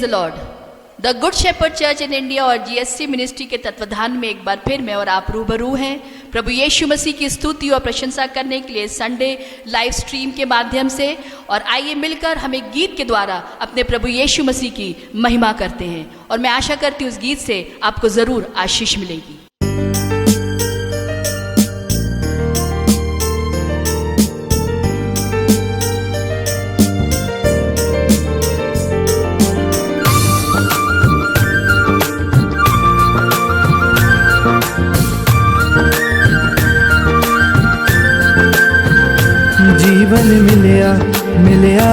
The lord. The good shepherd church in India और GSC ministry के तत्वाधान में एक बार फिर मैं और आप रूबरू हैं प्रभु यीशु मसीह की स्तुति और प्रशंसा करने के लिए संडे लाइव स्ट्रीम के माध्यम से। और आइए मिलकर हम एक गीत के द्वारा अपने प्रभु यीशु मसीह की महिमा करते हैं और मैं आशा करती हूँ उस गीत से आपको जरूर आशीष मिलेगी। जीवन मिलया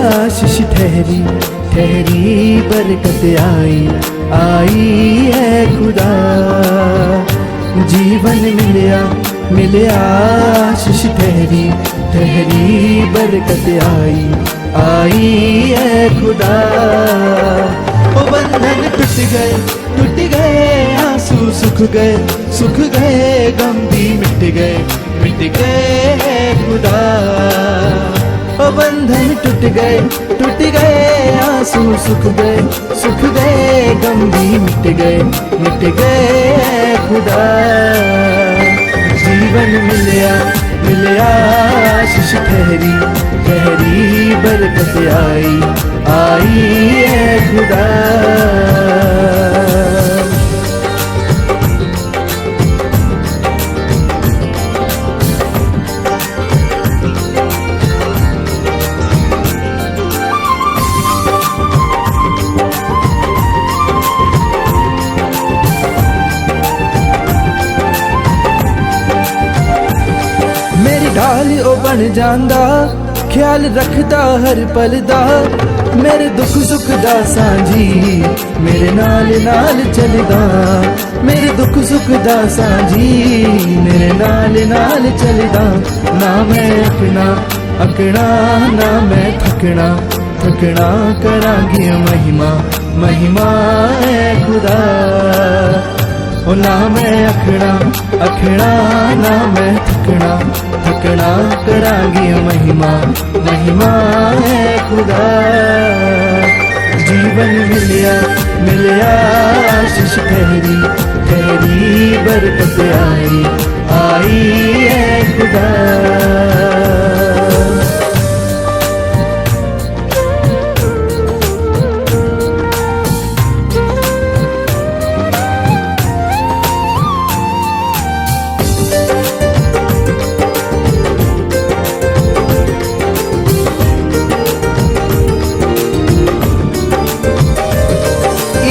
आशीष ठहरी ठहरी बरकत आई है खुदा। जीवन मिलया आशीष ठहरी ठहरी बरकत आई है खुदा। ओ बंधन टूट गए आंसू सूख गए गम भी मिट गए खुदा। ओ बंधन टूट गए आंसू सूख गए गम भी मिट गए खुदा। जीवन मिलया आशीष ठहरी बरकत आई है खुदा। ढाल ओ बन जांदा ख्याल रखदा हर पल दा। मेरे दुख सुख दा सांझी मेरे नाल चलदा। मेरे दुख सुख दा सांझी मेरे नाल चलदा। ना मैं अकना ना मैं थकना करांगी महिमा है खुदा। ओ ना मैं अखना ना मैं थकना करांगी महिमा है खुदा। जीवन मिलया आशीष ठहरी बरकत आई है खुदा।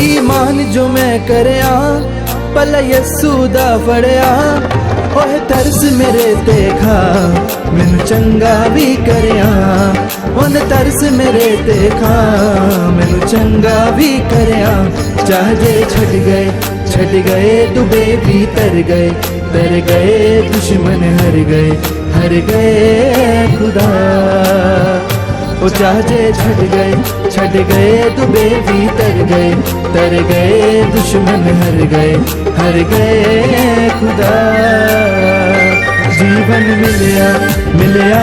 ईमान जो मैं करया भला यस्सू दा फड़या। ओह तरस मेरे ते खा मैनू चंगा भी करया। उन तरस मेरे ते खा मैनू चंगा भी करया। चाहे छड़ गए दुबे भी तर गए दुश्मन हर गए खुदा। ओ चाहे छड़ गए दुबे भी तर गए दुश्मन हर गए खुदा। जीवन मिलया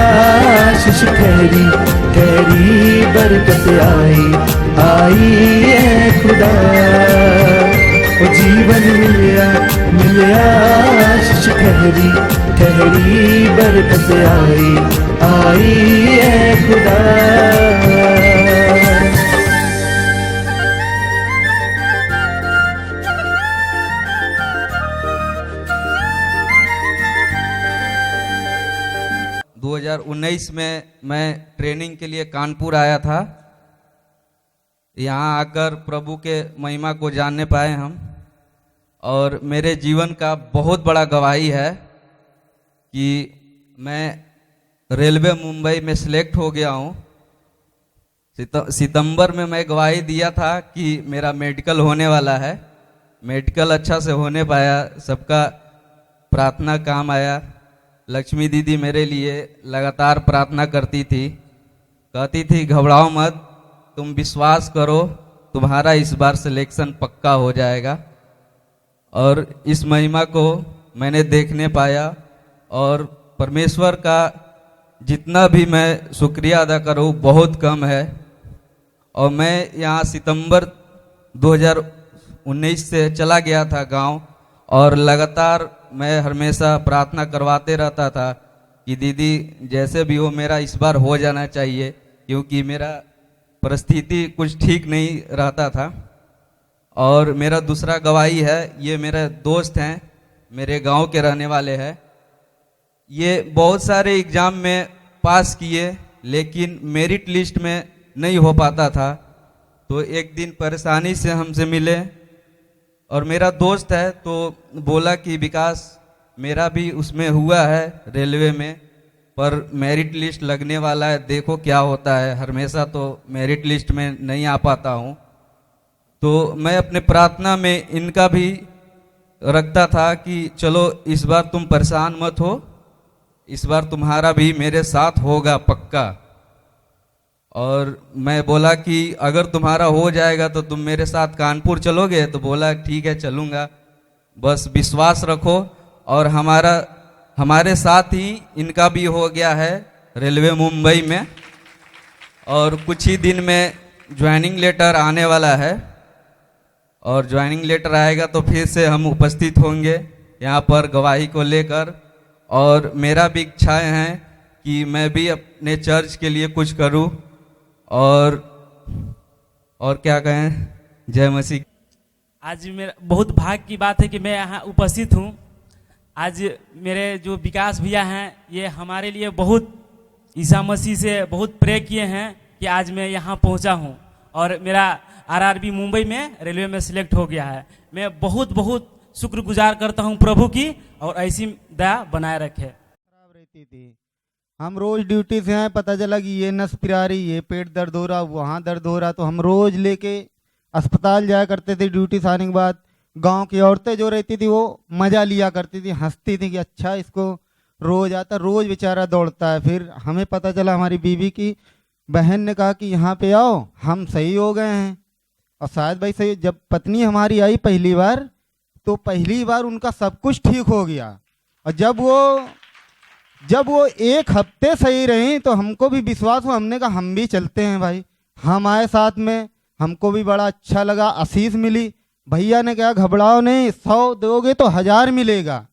आशीष ठहरी बरकत आई है खुदा। ओ जीवन मिलया आशीष ठहरी बरकत आई है खुदा। में मैं ट्रेनिंग के लिए कानपुर आया था। यहाँ आकर प्रभु के महिमा को जानने पाए हम और मेरे जीवन का बहुत बड़ा गवाही है कि मैं रेलवे मुंबई में सिलेक्ट हो गया हूँ। सितंबर में मैं गवाही दिया था कि मेरा मेडिकल होने वाला है। मेडिकल अच्छा से होने पाया, सबका प्रार्थना काम आया। लक्ष्मी दीदी मेरे लिए लगातार प्रार्थना करती थी, कहती थी घबराओ मत, तुम विश्वास करो, तुम्हारा इस बार सिलेक्शन पक्का हो जाएगा। और इस महिमा को मैंने देखने पाया और परमेश्वर का जितना भी मैं शुक्रिया अदा करूँ बहुत कम है। और मैं यहाँ सितंबर 2019 से चला गया था गांव, और लगातार मैं हमेशा प्रार्थना करवाते रहता था कि दीदी जैसे भी हो मेरा इस बार हो जाना चाहिए, क्योंकि मेरा परिस्थिति कुछ ठीक नहीं रहता था। और मेरा दूसरा गवाही है, ये मेरे दोस्त हैं, मेरे गांव के रहने वाले हैं। ये बहुत सारे एग्ज़ाम में पास किए, लेकिन मेरिट लिस्ट में नहीं हो पाता था। तो एक दिन परेशानी से हमसे मिले, और मेरा दोस्त है तो बोला कि विकास मेरा भी उसमें हुआ है रेलवे में, पर मेरिट लिस्ट लगने वाला है, देखो क्या होता है। हमेशा तो मेरिट लिस्ट में नहीं आ पाता हूँ। तो मैं अपने प्रार्थना में इनका भी रखता था कि चलो इस बार तुम परेशान मत हो, इस बार तुम्हारा भी मेरे साथ होगा पक्का। और मैं बोला कि अगर तुम्हारा हो जाएगा तो तुम मेरे साथ कानपुर चलोगे? तो बोला ठीक है चलूँगा, बस विश्वास रखो। और हमारे साथ ही इनका भी हो गया है रेलवे मुंबई में, और कुछ ही दिन में ज्वाइनिंग लेटर आने वाला है। और ज्वाइनिंग लेटर आएगा तो फिर से हम उपस्थित होंगे यहाँ पर गवाही को लेकर। और मेरा भी इच्छाएं हैं कि मैं भी अपने चर्च के लिए कुछ करूं, और क्या कहें, जय मसीह। आज मेरा बहुत भाग्य की बात है कि मैं यहाँ उपस्थित हूँ। आज मेरे जो विकास भैया हैं, ये हमारे लिए बहुत ईसा मसीह से बहुत प्रे किए हैं कि आज मैं यहाँ पहुँचा हूँ, और मेरा आरआरबी मुंबई में रेलवे में सिलेक्ट हो गया है। मैं बहुत बहुत शुक्रगुजार करता हूँ प्रभु की, और ऐसी दया बनाए रखे। खराब रहती थी, हम रोज ड्यूटी से आए, पता चला कि ये नस पिरा रही, ये पेट दर्द हो रहा, वहाँ दर्द हो रहा, तो हम रोज लेके अस्पताल जाया करते थे। ड्यूटी से आने के बाद गांव की औरतें जो रहती थी वो मजा लिया करती थी, हंसती थी कि अच्छा इसको रोज आता, रोज बेचारा दौड़ता है। फिर हमें पता चला, हमारी बीवी की बहन ने कहा कि यहाँ पे आओ, हम सही हो गए हैं। और शायद भाई सही, जब पत्नी हमारी आई पहली बार, तो पहली बार उनका सब कुछ ठीक हो गया। और जब वो एक हफ्ते सही रही तो हमको भी विश्वास हुआ, हमने कहा हम भी चलते हैं भाई, हम आए साथ में, हमको भी बड़ा अच्छा लगा, आशीष मिली। भैया ने कहा घबराओ नहीं, 100 दोगे तो 1000 मिलेगा।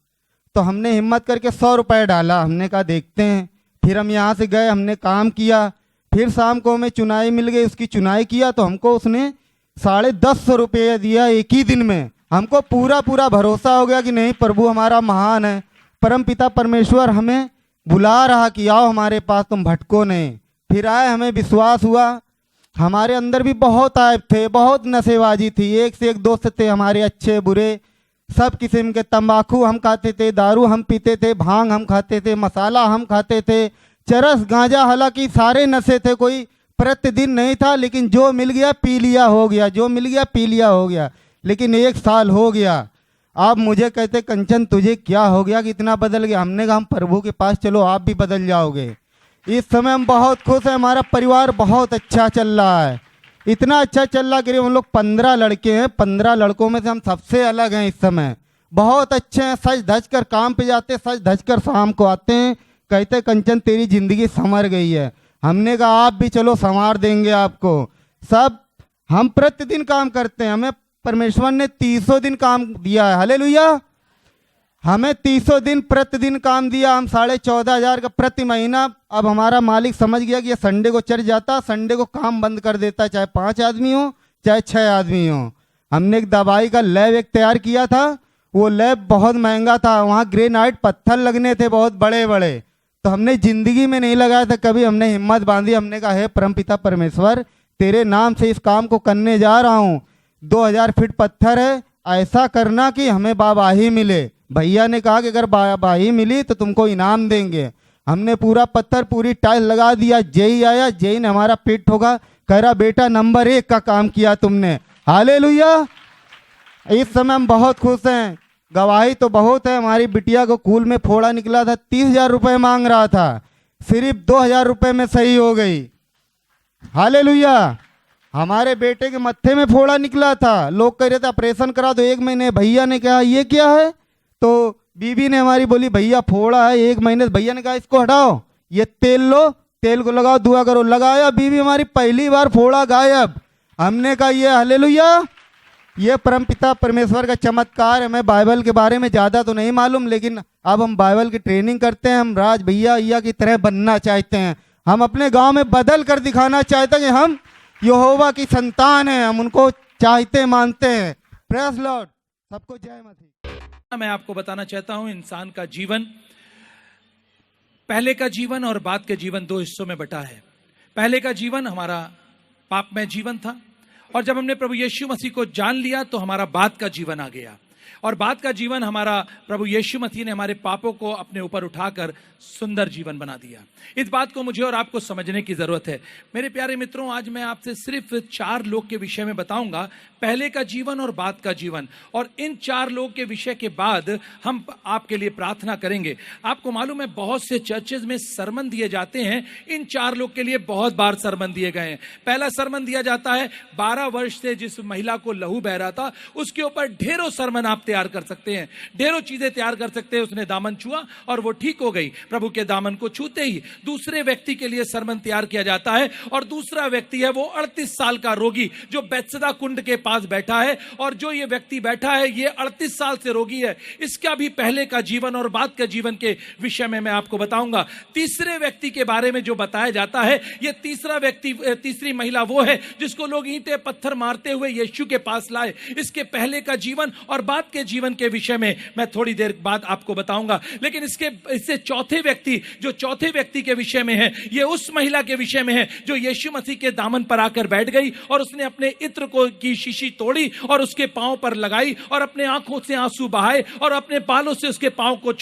तो हमने हिम्मत करके 100 रुपये डाला, हमने कहा देखते हैं। फिर हम यहाँ से गए, हमने काम किया। फिर शाम को हमें चुनाई मिल गई, उसकी चुनाई किया तो हमको उसने 150 रुपये दिया एक ही दिन में। हमको पूरा भरोसा हो गया कि नहीं, प्रभु हमारा महान है, परम पिता परमेश्वर हमें बुला रहा कि आओ हमारे पास, तुम भटको नहीं। फिर आए, हमें विश्वास हुआ। हमारे अंदर भी बहुत ऐब थे, बहुत नशेबाजी थी, एक से एक दोस्त थे हमारे, अच्छे बुरे सब किस्म के। तंबाकू हम खाते थे, दारू हम पीते थे, भांग हम खाते थे, मसाला हम खाते थे, चरस गांजा, हालांकि सारे नशे थे, कोई प्रतिदिन नहीं था, लेकिन जो मिल गया पी लिया हो गया, जो मिल गया पी लिया हो गया। लेकिन 1 साल हो गया। आप मुझे कहते कंचन तुझे क्या हो गया कि इतना बदल गया? हमने कहा हम प्रभु के पास चलो, आप भी बदल जाओगे। इस समय हम बहुत खुश हैं, हमारा परिवार बहुत अच्छा चल रहा है, इतना अच्छा चल रहा है। करीब हम लोग 15 लड़के हैं, 15 लड़कों में से हम सबसे अलग हैं इस समय, बहुत अच्छे हैं। सज धज कर काम पे जाते, सज धज कर शाम को आते हैं, कहते कंचन तेरी जिंदगी संवर गई है। हमने कहा आप भी चलो, संवार देंगे आपको सब। हम प्रतिदिन काम करते हैं, हमें परमेश्वर ने 300 दिन काम दिया है, हालेलुया। हमें 300 दिन प्रतिदिन काम दिया, हम 14,500 का प्रति महीना। अब हमारा मालिक समझ गया कि ये संडे को चढ़ जाता, संडे को काम बंद कर देता, चाहे 5 आदमी हो चाहे 6 आदमी हो। हमने एक दवाई का लैब एक तैयार किया था, वो लैब बहुत महंगा था, वहाँ ग्रेनाइट पत्थर लगने थे बहुत बड़े बड़े, तो हमने जिंदगी में नहीं लगाया था कभी। हमने हिम्मत बांधी, हमने कहा हे परमपिता परमेश्वर, तेरे नाम से इस काम को करने जा रहा हूँ। 2000 फीट पत्थर है, ऐसा करना कि हमें बाबाही मिले। भैया ने कहा कि अगर बाबाही मिली तो तुमको इनाम देंगे। हमने पूरा पत्थर, पूरी टाइल लगा दिया। जेई आया, जेई ने हमारा पेट ठोका, कह रहा बेटा नंबर 1 का काम किया तुमने, हालेलुया। इस समय हम बहुत खुश हैं, गवाही तो बहुत है। हमारी बिटिया को कूल में फोड़ा निकला था, 30,000 रुपये मांग रहा था, सिर्फ 2,000 रुपये में सही हो गई, हालेलुया। हमारे बेटे के मत्थे में फोड़ा निकला था, लोग कह रहे थे ऑपरेशन करा दो 1 महीने। भैया ने कहा ये क्या है, तो बीबी ने हमारी बोली भैया फोड़ा है 1 महीने। भैया ने कहा इसको हटाओ, ये तेल लो, तेल को लगाओ, दुआ करो। लगाया, बीवी हमारी पहली बार फोड़ा गायब। हमने कहा ये हालेलुया, ये परमपिता परमेश्वर का चमत्कार है। हमें बाइबल के बारे में ज़्यादा तो नहीं मालूम, लेकिन अब हम बाइबल की ट्रेनिंग करते हैं। हम राज भैया की तरह बनना चाहते हैं। हम अपने गांव में बदल कर दिखाना चाहते हैं कि हम यहोवा की संतान हैं, हम उनको चाहते मानते हैं। प्रेज लॉर्ड, सबको जय मसीह। मैं आपको बताना चाहता हूं, इंसान का जीवन, पहले का जीवन और बाद के जीवन दो हिस्सों में बटा है। पहले का जीवन हमारा पापमय जीवन था, और जब हमने प्रभु यीशु मसीह को जान लिया तो हमारा बाद का जीवन आ गया। और बाद का जीवन हमारा, प्रभु यीशु मसीह ने हमारे पापों को अपने ऊपर उठाकर सुंदर जीवन बना दिया। इस बात को मुझे और आपको समझने की जरूरत है। मेरे प्यारे मित्रों, आज मैं आपसे सिर्फ 4 लोग के विषय में बताऊंगा, पहले का जीवन और बाद का जीवन। और इन 4 लोग के विषय के बाद हम आपके लिए प्रार्थना करेंगे। आपको मालूम है, बहुत से चर्चेज में सरमन दिए जाते हैं। इन 4 लोग के लिए बहुत बार सरमन दिए गए हैं। पहला सरमन दिया जाता है 12 वर्ष से जिस महिला को लहू बह रहा था, उसके ऊपर ढेरों सरमन आप तैयार कर सकते हैं, ढेरों चीजें तैयार कर सकते हैं। उसने दामन छुआ और वो ठीक हो गई। प्रभु के दामन को छूते ही दूसरे व्यक्ति के लिए सरमन तैयार किया जाता है, और दूसरा व्यक्ति है वो 38 साल का रोगी जो बेत्सदा कुंड के पास बैठा है। और जो ये व्यक्ति बैठा है, ये 38 साल से रोगी है। इसका भी पहले का जीवन और बाद के जीवन के विषय में मैं आपको बताऊंगा। तीसरे व्यक्ति के बारे में जो बताया जाता है, ये तीसरा व्यक्ति, तीसरी महिला वो है जिसको लोग ईंटे पत्थर मारते हुए यीशु के पास लाए। इसके पहले का जीवन और बाद के जीवन के विषय में मैं थोड़ी देर बाद आपको बताऊंगा। लेकिन इससे चौथे व्यक्ति, जो चौथे व्यक्ति के विषय में है, ये उस महिला के विषय में है जो यीशु मसीह के दामन पर आकर बैठ गई और उसने अपने इत्र को की शीशी तोड़ी और उसके पांव पर लगाई और अपने आंखों से आंसू बहाए और अपने बालों से उसके पांव को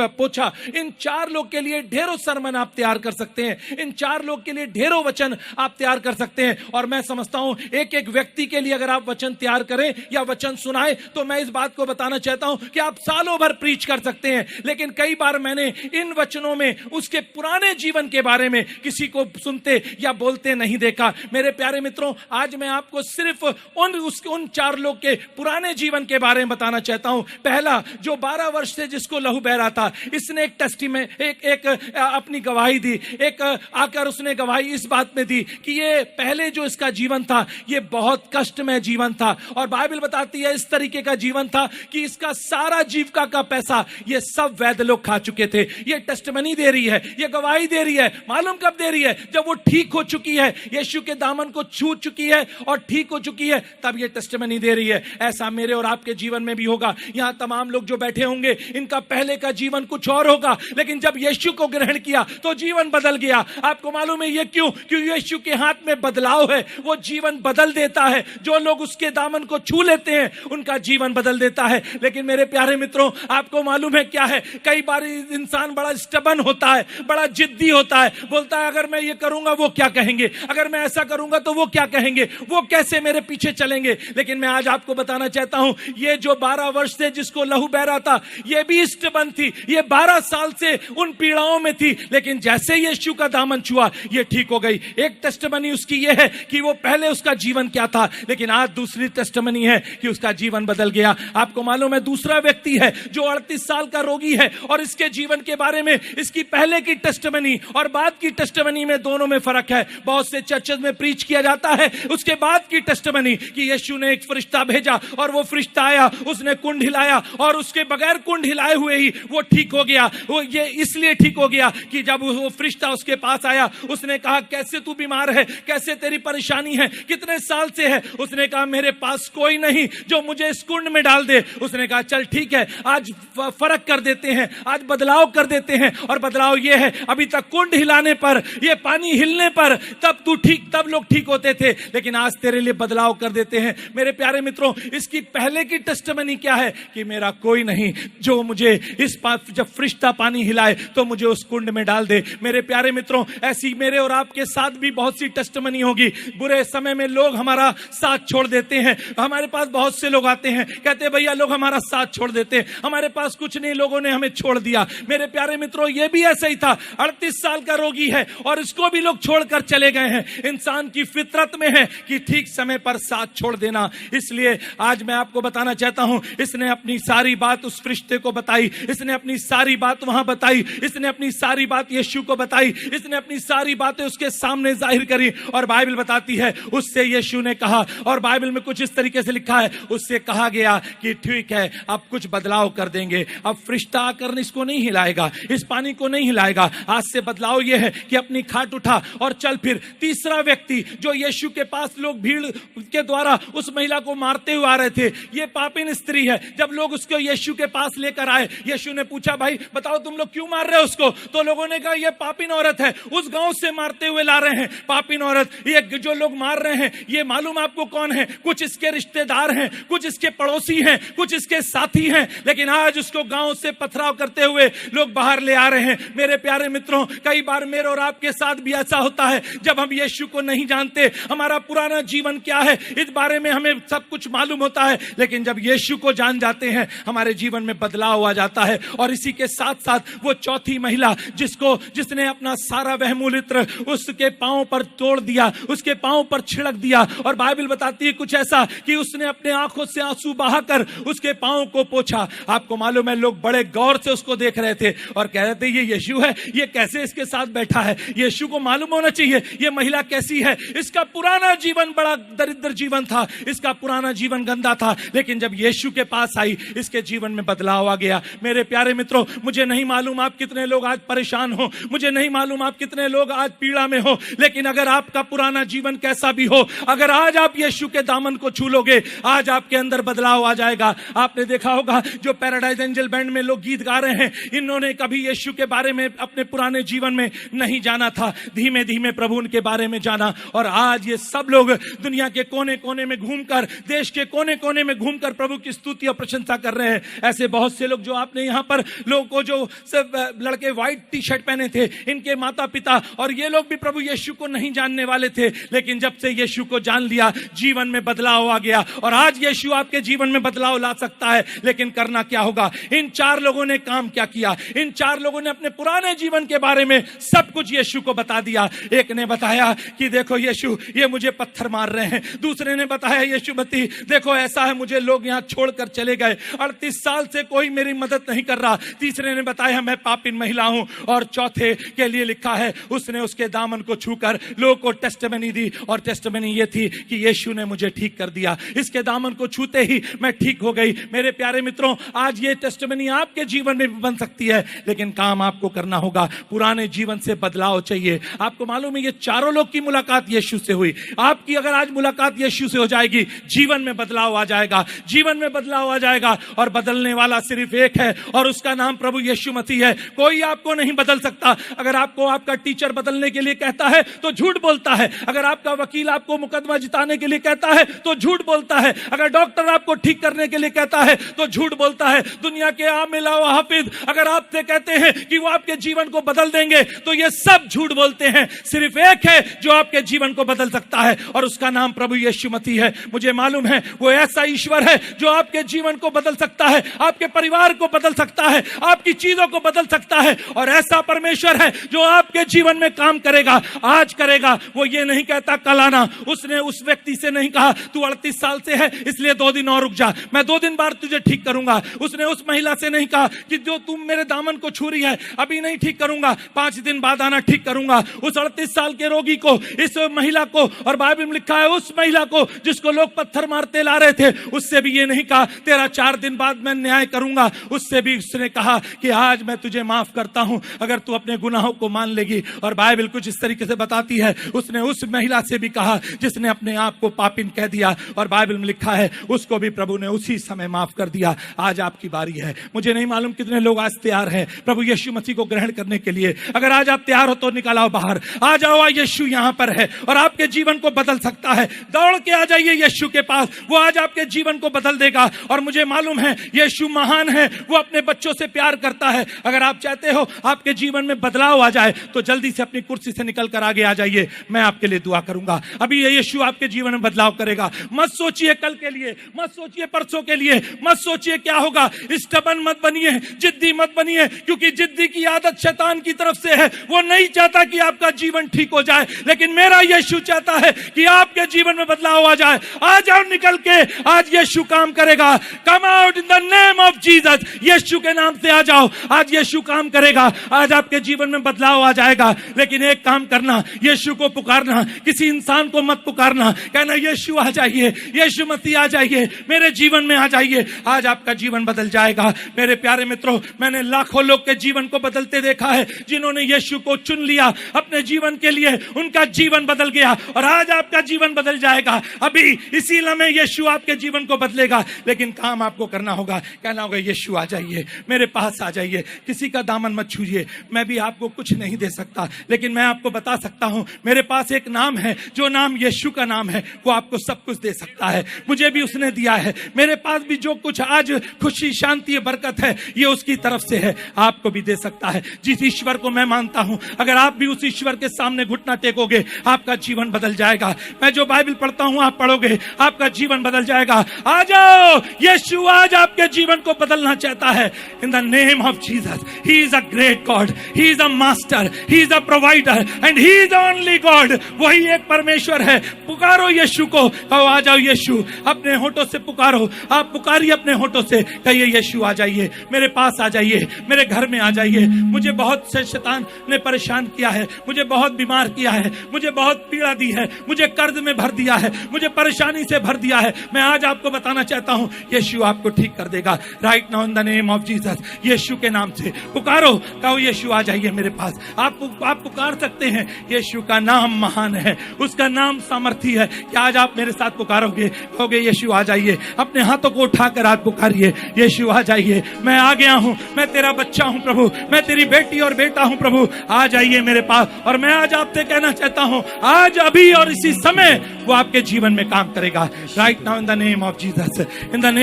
पोंछा। इन 4 लोग के लिए ढेरों सरमन आप तैयार कर सकते हैं। इन 4 लोग के लिए ढेरों वचन आप तैयार कर सकते हैं। और मैं समझता हूं, एक एक व्यक्ति के लिए अगर आप वचन तैयार करें या वचन सुनाए, तो मैं इस बात को बताना चाहता हूं कि आप सालों भर प्रीच कर सकते हैं। लेकिन कई बार मैंने इन वचनों में उसके पुराने जीवन के बारे में किसी को सुनते या बोलते नहीं देखा। मेरे प्यारे मित्रों, आज मैं आपको सिर्फ उन 4 लोग के पुराने जीवन के बारे में बताना चाहता हूं। पहला, जो 12 वर्ष से जिसको लहू बह रहा था, इसने एक टेस्टी में एक अपनी गवाही दी। एक आकर उसने गवाही इस बात में दी कि ये पहले जो इसका जीवन था, ये बहुत कष्टमय जीवन था। और बाइबल बताती है इस तरीके का जीवन था कि इसका सारा जीविका का पैसा ये सब वैद्य लोग खा चुके थे। ये टेस्टिमनी दे रही है, ये गवाही दे रही है। मालूम कब दे रही है? जब वो ठीक हो चुकी है, यीशु के दामन को छू चुकी है और ठीक हो चुकी है, तब ये टेस्टिमनी दे रही है। ऐसा मेरे और आपके जीवन में भी होगा। यहां तमाम लोग जो बैठे होंगे, इनका पहले का जीवन कुछ और होगा, लेकिन जब यीशु को ग्रहण किया तो जीवन बदल गया। आपको मालूम है ये क्यों? क्योंकि यीशु के हाथ में बदलाव है, वो जीवन बदल देता है। जो लोग उसके दामन को छू लेते हैं, उनका जीवन बदल देता है। लेकिन मेरे प्यारे मित्रों, आपको मालूम है क्या है? कई बार इंसान बड़ा स्टबन होता है, बड़ा जिद्दी होता है, बोलता है अगर मैं ये करूंगा वो क्या कहेंगे, अगर मैं ऐसा करूंगा तो वो क्या कहेंगे, वो कैसे मेरे पीछे चलेंगे। लेकिन मैं आज आपको बताना चाहता हूं, ये जो 12 वर्ष से जिसको लहू बह रहा था, ये भी स्टबन थी। ये 12 साल से उन पीड़ाओं में थी, लेकिन जैसे यीशु का दामन छुआ, ये ठीक हो गई। एक टेस्टिमनी उसकी ये है कि वो पहले उसका जीवन क्या था, लेकिन आज दूसरी टेस्टिमनी है कि उसका जीवन बदल गया। आपको मालूम है, दूसरा व्यक्ति है जो 38 साल का रोगी है, और इसके जीवन के बारे में इसकी पहले की टेस्टिमनी और बाद की टेस्टिमनी में दोनों में फर्क है। बहुत से चर्चेज में प्रीच किया जाता है उसके बाद की टेस्टिमनी कि यीशु ने एक फरिश्ता भेजा और वो फरिश्ता आया, उसने कुंड हिलाया और उसके बगैर कुंड हिलाए हुए ही वो ठीक हो गया। वो ये इसलिए ठीक हो गया कि जब वो फरिश्ता उसके पास आया, उसने कहा कैसे तू बीमार है, कैसे तेरी परेशानी है, कितने साल से है? उसने कहा मेरे पास कोई नहीं जो मुझे इस कुंड में डाल दे। उसने कहा चल ठीक है, आज फर्क कर देते हैं, आज बदलाव कर देते हैं। और बदलाव ये है, अभी तक कुंड हिलाने पर, ये पानी हिलने पर तब लोग ठीक होते थे, लेकिन आज तेरे लिए बदलाव कर देते हैं। मेरे प्यारे मित्रों, इसकी पहले की टेस्टिमनी क्या है कि मेरा कोई नहीं जो मुझे जब फरिश्ता पानी हिलाए तो मुझे उस कुंड में डाल दे। मेरे प्यारे मित्रों, ऐसी मेरे और आपके साथ भी बहुत सी टेस्टिमनी होगी। बुरे समय में लोग हमारा साथ छोड़ देते हैं। हमारे पास बहुत से लोग आते हैं, कहते कहते भैया लोग हमारा साथ छोड़ देते, हमारे पास कुछ नहीं, लोगों ने हमें छोड़ दिया। मेरे प्यारे मित्रों, ये भी ऐसा ही था। 38 साल का रोगी है और इसको भी लोग छोड़कर चले गए हैं। इंसान की फितरत में है कि ठीक समय पर साथ छोड़ देना। इसलिए आज मैं आपको बताना चाहता हूं, इसने अपनी सारी बात उस फरिश्ते को बताई, इसने अपनी सारी बात वहां बताई, इसने अपनी सारी बात यीशु को बताई, इसने अपनी सारी बातें उसके सामने जाहिर करी। और बाइबल बताती है उससे यीशु ने कहा, और बाइबल में कुछ इस तरीके से लिखा है, उससे कहा गया कि ठीक है, अब कुछ बदलाव कर देंगे। अब फरिश्ता आकर इसको नहीं हिलाएगा, इस पानी को नहीं हिलाएगा। आज से बदलाव यह है कि अपनी खाट उठा और चल फिर। तीसरा व्यक्ति जो यीशु के पास लोग भीड़ के द्वारा उस महिला को मारते हुए आ रहे थे, ये पापिन स्त्री है। जब लोग उसको यीशु के पास लेकर आए, यीशु ने पूछा, भाई बताओ तुम लोग क्यों मार रहे हो उसको? तो लोगों ने कहा ये पापिन औरत है, उस गांव से मारते हुए ला रहे हैं। पापिन औरत, ये जो लोग मार रहे हैं ये मालूम आपको कौन है? कुछ इसके रिश्तेदार हैं, कुछ इसके पड़ोसी हैं, कुछ इसके साथी हैं, लेकिन आज उसको गांव से पथराव करते हुए लोग बाहर ले आ रहे हैं। मेरे प्यारे मित्रों, कई बार मेरे और आपके साथ भी ऐसा होता है, जब हम यीशु को नहीं जानते, हमारा पुराना जीवन क्या है इस बारे में हमें सब कुछ मालूम होता है, लेकिन जब यीशु को जान जाते हैं हमारे जीवन में बदलाव आ जाता है। और इसी के साथ साथ वो चौथी महिला जिसने अपना सारा वहमूलित्र उसके पांव पर तोड़ दिया, उसके पांव पर छिड़क दिया, और बाइबल बताती है कुछ ऐसा कि उसने अपने आंखों से आंसू बहाकर उसके पांव को पोंछा। आपको मालूम है, लोग बड़े गौर से उसको देख रहे थे और कह रहे थे ये यीशु है, ये कैसे इसके साथ बैठा है? यीशु को मालूम होना चाहिए ये महिला कैसी है। इसका पुराना जीवन बड़ा दरिद्र जीवन था, इसका पुराना जीवन गंदा था, लेकिन जब यीशु के पास आई इसके जीवन में बदलाव आ गया। मेरे प्यारे मित्रों, मुझे नहीं मालूम आप कितने लोग आज परेशान हो, मुझे नहीं मालूम आप कितने लोग आज पीड़ा में हो, लेकिन अगर आपका पुराना जीवन कैसा भी हो, अगर आज आप यीशु के दामन को छू लोगे, आज आपके अंदर बदलाव आ जाएगा। आपने देखा होगा जो पैराडाइज एंजल बैंड में लोग गीत गा रहे हैं, इन्होंने कभी यीशु के बारे में अपने पुराने जीवन में नहीं जाना था, धीमे धीमे प्रभु उनके बारे में जाना, और आज ये सब लोग दुनिया के कोने कोने में घूमकर, देश के कोने कोने में घूमकर प्रभु की स्तुति और प्रशंसा कर रहे हैं। ऐसे बहुत से लोग जो आपने यहाँ पर लोगों को, जो सब लड़के व्हाइट टी शर्ट पहने थे, इनके माता पिता और ये लोग भी प्रभु यीशु को नहीं जानने वाले थे, लेकिन जब से यीशु को जान लिया जीवन में बदलाव आ गया। और आज यीशु आपके जीवन में बदलाव ला सकता है, लेकिन करना क्या होगा? इन 4 लोगों ने काम क्या किया? इन 4 लोगों ने अपने पुराने जीवन के बारे में सब कुछ यीशु को बता दिया। एक ने बताया कि देखो यीशु, ये मुझे पत्थर मार रहे हैं। दूसरे ने बताया यीशु मती, देखो ऐसा है, मुझे लोग यहाँ छोड़कर चले गए, 38 साल से कोई मेरी मदद नहीं कर रहा। तीसरे ने बताया मैं पापिन महिला हूं। और चौथे के लिए लिखा है उसने उसके दामन को छूकर लोगों को टेस्टिमनी दी, और टेस्टिमनी ये थी कि यीशु ने मुझे ठीक कर दिया, इसके दामन को छूते ही मैं ठीक हो गई। मेरे प्यारे मित्रों, आज ये टेस्टिमनी आपके जीवन में भी बन सकती है, लेकिन काम आपको करना होगा। पुराने जीवन से बदलाव चाहिए। आपको मालूम है ये चारों लोग की मुलाकात यीशु से हुई। आपकी अगर आज मुलाकात यीशु से हो जाएगी, जीवन में बदलाव आ जाएगा, जीवन में बदलाव आ जाएगा। और बदलने वाला सिर्फ एक है, और उसका नाम प्रभु यीशु मसीह है। कोई आपको नहीं बदल सकता। अगर आपको आपका टीचर बदलने के लिए कहता है तो झूठ बोलता है। अगर आपका वकील आपको मुकदमा जिताने के लिए कहता है तो झूठ बोलता है। अगर डॉक्टर आपको ठीक करने के लिए कहता है तो झूठ बोलता है। दुनिया के आमिला व हाफिज अगर आपसे कहते हैं कि वो आपके जीवन को बदल देंगे तो ये सब झूठ बोलते हैं। सिर्फ एक है जो आपके जीवन को बदल सकता है, और उसका नाम प्रभु यीशु मसीह है। मुझे मालूम है वो ऐसा ईश्वर है जो आपके जीवन को बदल सकता है, आपके परिवार को बदल सकता है, आपकी चीजों को बदल सकता है। और ऐसा परमेश्वर है जो आपके जीवन में काम करेगा, आज करेगा। वो ये नहीं कहता कल आना। उसने उस व्यक्ति से नहीं कहा तू 38 साल से है इसलिए 2 दिन और रुक जा, मैं 2 दिन बाद तुझे ठीक करूंगा। उसने उस महिला से नहीं कहा कि जो तुम मेरे दामन को छू रही है अभी नहीं ठीक करूंगा, 5 दिन बाद आना ठीक करूंगा। उस 38 साल के रोगी को, इस महिला को, और बाइबल में लिखा है उस महिला को जिसको लोग पत्थर मारते ला रहे थे, उससे भी ये नहीं कहा तेरा 4 दिन बाद मैं न्याय करूंगा। उससे भी उसने कहा कि आज मैं तुझे माफ करता हूं अगर तू अपने गुनाहों को मान लेगी। और बाइबल कुछ इस तरीके से बताती है उसने उस महिला से भी कहा जिसने अपने आप को पापिन कह दिया, और बाइबल में लिखा है उसको भी प्रभु ने उसी समय माफ कर दिया। आज आपकी बारी है। मुझे नहीं मालूम कितने लोग आज तैयार हैं प्रभु यीशु मसीह को ग्रहण करने के लिए। अगर आज आप तैयार हो तो निकल आओ बाहर, आ जाओ। यीशु यहां पर है और आपके जीवन को बदल सकता है। दौड़ के आ जाइए यीशु के पास, वो आज आपके जीवन को बदल देगा। और मुझे मालूम है यीशु महान है, वो अपने बच्चों से प्यार करता है। अगर आप चाहते हो आपके जीवन में बदलाव आ जाए तो जल्दी से अपनी कुर्सी से निकलकर आगे आ जाइए, मैं आपके लिए दुआ करूंगा। अभी यीशु आपके जीवन में बदलाव करेगा। मत सोचिए कल के लिए, मत सोचिए परसों के लिए मत सोचिए क्या होगा। स्टबन मत बनिए, जिद्दी मत बनिए, क्योंकि जिद्दी की आदत शैतान की तरफ से है। वो नहीं चाहता कि आपका जीवन ठीक हो जाए, लेकिन मेरा यीशु चाहता है कि आपके जीवन में बदलाव आ जाए। आ जाओ निकल के, आज यीशु काम करेगा। Come out in the name of Jesus, यीशु के नाम से आ जाओ, आज यीशु काम करेगा। आज आपके जीवन में बदलाव आ जाएगा। लेकिन एक काम करना, यीशु को पुकारना, किसी इंसान को मत पुकारना, कहना यीशु आ जाइए, यीशु मसीह आ जाइए, मेरे जीवन में आ जाइए, आज आपका जीवन बदल जाएगा। मेरे प्यारे मित्रों, मैंने लाखों लोग के जीवन को बदलते देखा है। जिन्होंने यीशु को चुन लिया अपने जीवन के लिए, उनका जीवन बदल गया और आज आपका जीवन बदल जाएगा। अभी इसी लम्हे यीशु आपके जीवन को बदलेगा, लेकिन काम आपको करना होगा। कहना होगा यीशु आ जाइए, मेरे पास आ जाइए, किसी का दामन मत छूइए। मैं भी आपको कुछ नहीं दे सकता, लेकिन मैं आपको बता सकता हूं, मेरे पास एक नाम है, जो नाम यीशु का नाम है, वो आपको सब कुछ दे सकता है। मुझे भी उसने दिया है। मेरे पास भी जो कुछ आज खुशी, शांति, बरकत है, ये उसकी तरफ से है, आपको भी दे सकता है। जिस ईश्वर को मैं मानता हूं, अगर आप भी उस ईश्वर के सामने घुटना टेकोगे, आपका जीवन बदल जाएगा। मैं जो बाइबल पढ़ता हूं आप पढ़ोगे, आपका जीवन बदल जाएगा। आ जाओ, यीशु आज आपके जीवन को बदलना चाहता है। इन the name of Jesus, he is a great God, he is a master, he is a provider and he is the only God. वही एक परमेश्वर है। पुकारो यीशु को, कहो आ जाओ यीशु, अपने होठों से पुकारो। आप पुकारिए अपने होठों से, कहिए यीशु आ जाइए, मेरे पास आ जाइए, मेरे घर में आ जाइए। मुझे बहुत से शैतान ने परेशान किया है, मुझे बहुत बीमार किया है, मुझे बहुत पीड़ा दी है, मुझे कर्ज में भर दिया है, मुझे परेशानी से भर दिया है। मैं आज आपको बताना चाहता हूं, यीशु आपको ठीक कर देगा। Right now in the name of Jesus, यीशु के नाम से पुकारो, कहो यीशु आ जाइए मेरे पास। आप पुकार सकते हैं। यीशु का नाम महान है, उसका नाम सामर्थी है। क्या आज आप मेरे साथ पुकारोगे, कहोगे यीशु आ जाइए। अपने हाथों को उठाकर आज पुकारिए, यीशु आ जाइए, मैं आ गया हूं, मैं तेरा बच्चा हूं प्रभु, मैं तेरी बेटी और बेटा हूं प्रभु, आ जाइए मेरे पास। और मैं आज आपसे कहना चाहता हूं, आज अभी और इसी समय वो आपके जीवन में काम करेगा। Right now in the name of Jesus, in the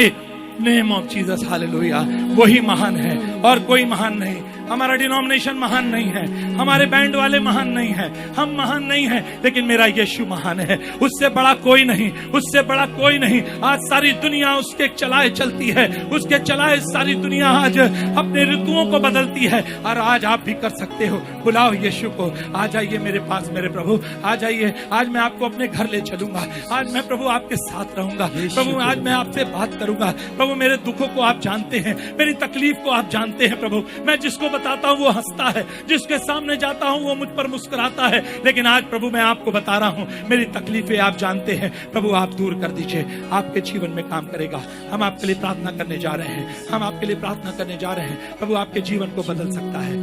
name of Jesus, hallelujah. वही महान है और कोई महान नहीं। हमारा डिनोमिनेशन महान नहीं है, हमारे बैंड वाले महान नहीं है, हम महान नहीं है, लेकिन मेरा यीशु महान है। उससे बड़ा कोई नहीं, उससे बड़ा कोई नहीं। आज सारी दुनिया उसके चलाए चलती है, उसके चलाए सारी दुनिया आज अपने ऋतुओं को बदलती है। और आज आप भी कर सकते हो। बुलाओ यीशु को, आ जाइए मेरे पास मेरे प्रभु, आ जाइए। आज मैं आपको अपने घर ले चलूंगा, आज मैं प्रभु आपके साथ रहूंगा। प्रभु आज मैं आपसे बात करूंगा। प्रभु मेरे दुखों को आप जानते हैं, मेरी तकलीफ को आप जानते हैं। प्रभु मैं जिसको बताता हूँ वो हंसता है, जिसके सामने जाता हूँ वो मुझ पर मुस्कुराता है। लेकिन आज प्रभु मैं आपको बता रहा हूँ, मेरी तकलीफें आप जानते हैं। प्रभु आप दूर कर दीजिए, आपके जीवन में काम करेगा। हम आपके लिए प्रार्थना करने जा रहे हैं, हम आपके लिए प्रार्थना करने जा रहे हैं। प्रभु आपके जीवन को बदल सकता है।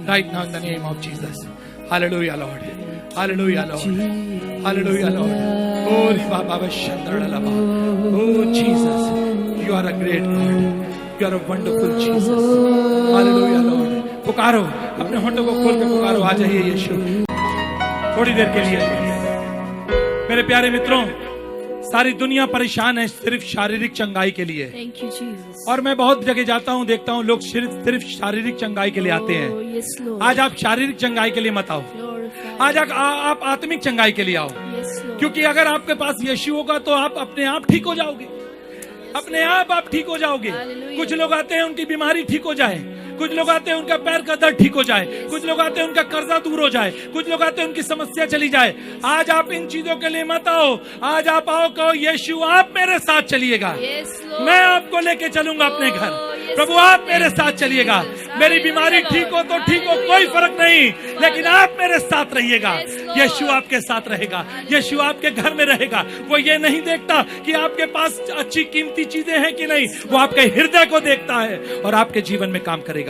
Right now in the name of Jesus, hallelujah Lord, hallelujah Lord, hallelujah Lord. Oh रिबा बाबा शंदरलबा, oh Jesus, you are a great God, You are a wonderful Jesus. Hallelujah Lord. पुकारो, अपने होठों को खोल के पुकारो, आ जाइए यीशु। थोड़ी देर के लिए मेरे प्यारे मित्रों, सारी दुनिया परेशान है सिर्फ शारीरिक चंगाई के लिए। Thank you, Jesus. और मैं बहुत जगह जाता हूँ, देखता हूँ लोग सिर्फ शारीरिक चंगाई के लिए आते हैं। Oh, yes, Lord. आज आप शारीरिक चंगाई के लिए मत आओ, Glorify. आज आप आत्मिक चंगाई के लिए आओ। Yes, Lord. क्योंकि अगर आपके पास यीशु होगा तो आप अपने आप ठीक हो जाओगे, अपने आप ठीक हो जाओगे। Hallelujah. कुछ लोग आते हैं उनकी बीमारी ठीक हो जाए, कुछ लोग आते हैं उनका पैर का दर्द ठीक हो जाए, कुछ लोग आते हैं उनका कर्जा दूर हो जाए, कुछ लोग आते हैं उनकी समस्या चली जाए। आज आप इन चीजों के लिए मत आओ, आज आप आओ, कहो यीशु आप मेरे साथ चलिएगा, Yes, Lord. मैं आपको लेके चलूंगा अपने घर। yes, प्रभु आप मेरे साथ चलिएगा, मेरी बीमारी ठीक हो तो ठीक हो, कोई फर्क नहीं, लेकिन आप मेरे साथ रहिएगा। यीशु आपके साथ रहेगा, यीशु आपके घर में रहेगा। वो ये नहीं देखता कि आपके पास अच्छी कीमती चीजें हैं कि नहीं, वो आपके हृदय को देखता है और आपके जीवन में काम करेगा।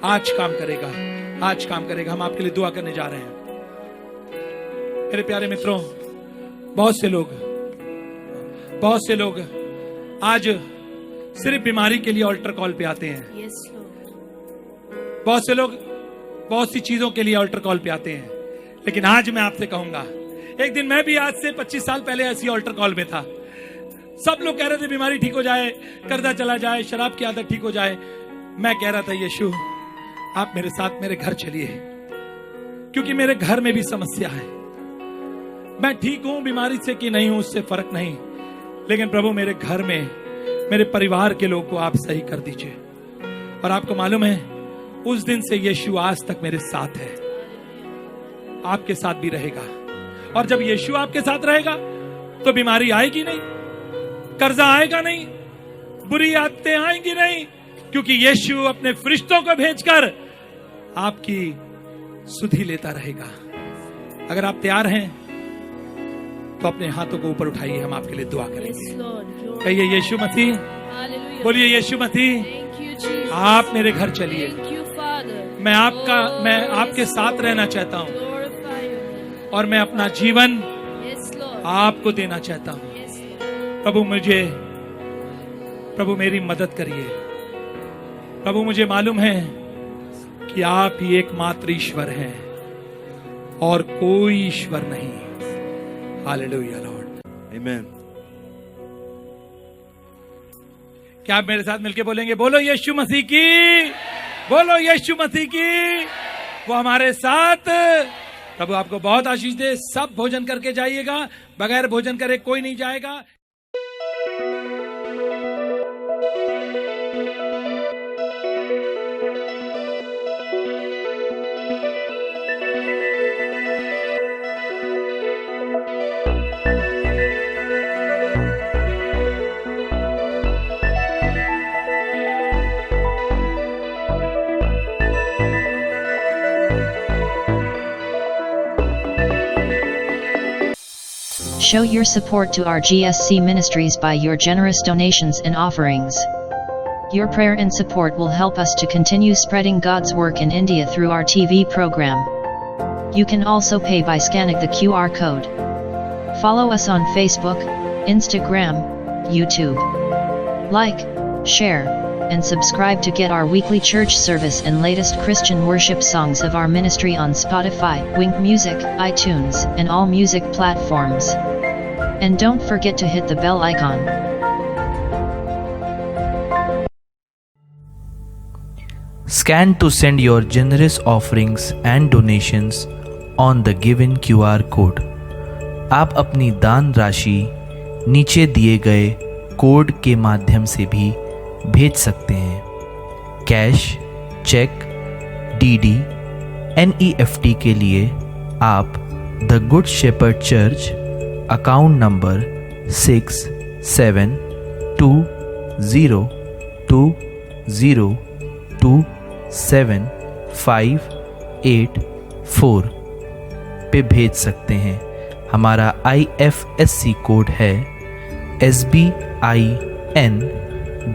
आज काम करेगा, आज काम करेगा। हम आपके लिए दुआ करने जा रहे हैं। मेरे प्यारे मित्रों, बहुत से लोग आज सिर्फ बीमारी के लिए ऑल्टर कॉल पे आते हैं। Yes, Lord. बहुत से लोग बहुत सी चीजों के लिए ऑल्टर कॉल पे आते हैं, लेकिन आज मैं आपसे कहूंगा, एक दिन मैं भी आज से 25 साल पहले ऐसी ऑल्टर कॉल में था। सब लोग कह रहे थे बीमारी ठीक हो जाए, कर्जा चला जाए, शराब की आदत ठीक हो जाए। मैं कह रहा था यीशु आप मेरे साथ मेरे घर चलिए, क्योंकि मेरे घर में भी समस्या है। मैं ठीक हूं बीमारी से कि नहीं हूं उससे फर्क नहीं, लेकिन प्रभु मेरे घर में, मेरे परिवार के लोग को आप सही कर दीजिए। और आपको मालूम है, उस दिन से यीशु आज तक मेरे साथ है, आपके साथ भी रहेगा। और जब यीशु आपके साथ रहेगा तो बीमारी आएगी नहीं, कर्जा आएगा नहीं, बुरी आदतें आएंगी नहीं, क्योंकि यीशु अपने फरिश्तों को भेजकर आपकी सुधि लेता रहेगा। अगर आप तैयार हैं तो अपने हाथों को ऊपर उठाइए, हम आपके लिए दुआ करेंगे। कहिए यीशु मसीह, बोलिए यीशु मसीह, आप मेरे घर चलिए, मैं आपके साथ रहना चाहता हूं और मैं अपना जीवन आपको देना चाहता हूं। प्रभु मेरी मदद करिए। प्रभु मुझे मालूम है कि आप ही एकमात्र ईश्वर हैं और कोई ईश्वर नहीं। हालेलुया लॉर्ड, आमीन। क्या आप मेरे साथ मिलके बोलेंगे, बोलो यीशु मसीह की, बोलो यीशु मसीह की, वो हमारे साथ। प्रभु आपको बहुत आशीष दे। सब भोजन करके जाइएगा, बगैर भोजन करे कोई नहीं जाएगा। Show your support to our GSC ministries by your generous donations and offerings. Your prayer and support will help us to continue spreading God's work in India through our TV program. You can also pay by scanning the QR code. Follow us on Facebook, Instagram, YouTube. Like, share, and subscribe to get our weekly church service and latest Christian worship songs of our ministry on Spotify, Wink Music, iTunes, and all music platforms. And don't forget to hit the bell icon. Scan to send your generous offerings and donations on the given QR code. आप अपनी दान राशि नीचे दिए गए code के माध्यम से भी भेज सकते हैं। कैश, चेक, डीडी, NEFT के लिए आप the good shepherd church account number 6720202758 पे भेज सकते हैं। हमारा IFSC कोड है SBIN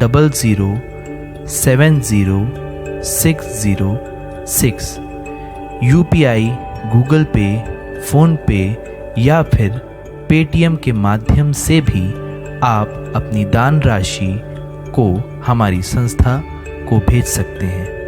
0070606। UPI, Google Pay, PhonePe या फिर पेटीएम के माध्यम से भी आप अपनी दान राशि को हमारी संस्था को भेज सकते हैं।